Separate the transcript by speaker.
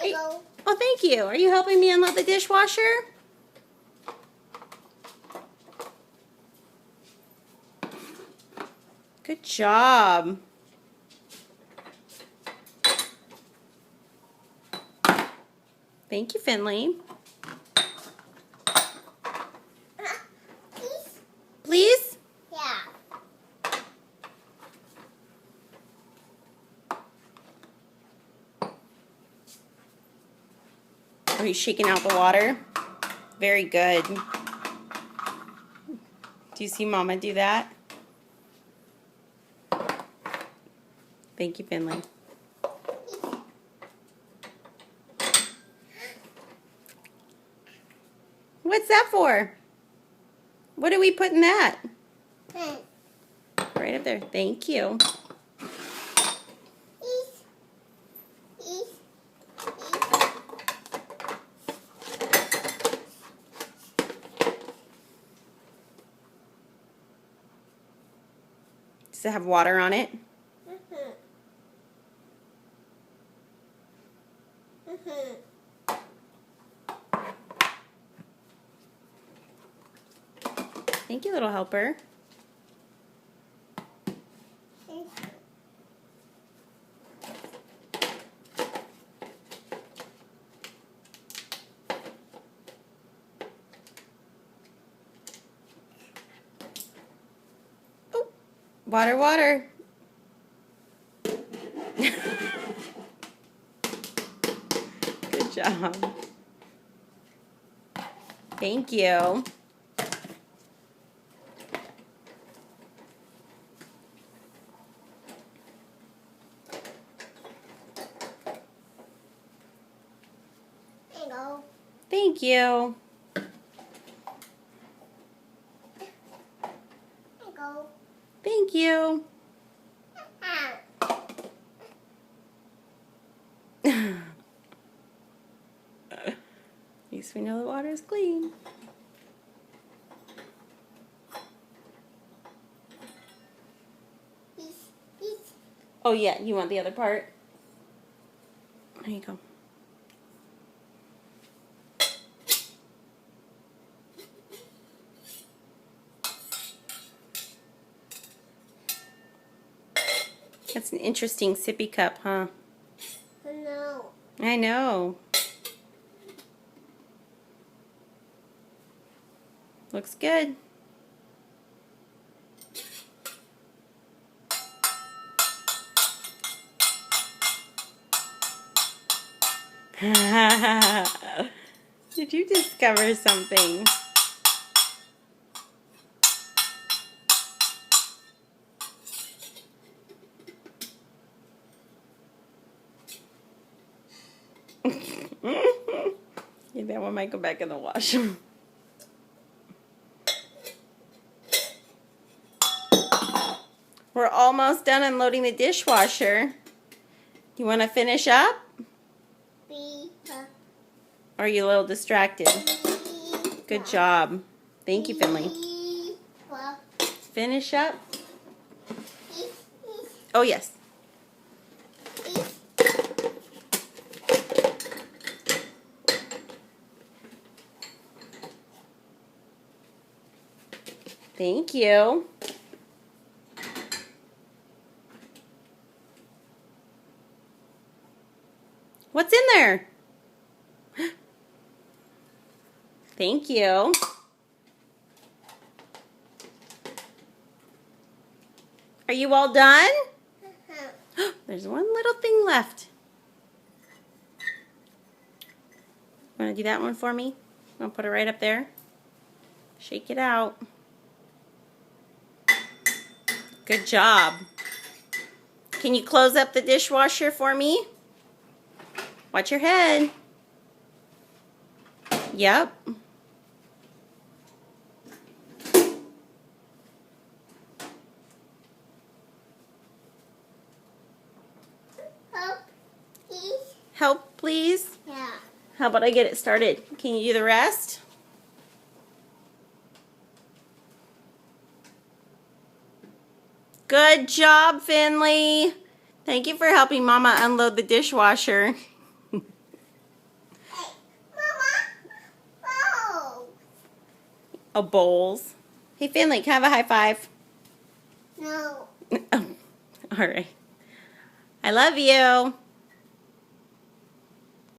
Speaker 1: Oh, thank you. Are you helping me unload the dishwasher? Good job. Thank you, Finley. Please?
Speaker 2: Yeah.
Speaker 1: Are you shaking out the water? Very good. Do you see Mama do that? Thank you, Finley. What's that for? What do we put in that? Right up there. Thank you. Does it have water on it? Thank you, little helper. Oh, water, water. Good job. Thank you. Thank you. Thank you. At least we know the water is clean. Oh yeah, you want the other part? There you go. That's an interesting sippy cup, huh?
Speaker 2: No.
Speaker 1: I know. Looks good. Did you discover something? Yeah, that one might go back in the wash. We're almost done unloading the dishwasher. You want to finish up? Or are you a little distracted? Good job. Thank you, Finley. Finish up. Oh, yes. Thank you. What's in there? Thank you. Are you all done? There's one little thing left. Want to do that one for me? I'll put it right up there. Shake it out. Good job. Can you close up the dishwasher for me? Watch your head. Yep. Help, please?
Speaker 2: Yeah.
Speaker 1: How about I get it started? Can you do the rest? Good job, Finley. Thank you for helping Mama unload the dishwasher. Oh, bowls. Hey, Finley, can I have a high five?
Speaker 2: No.
Speaker 1: Oh, all right. I love you.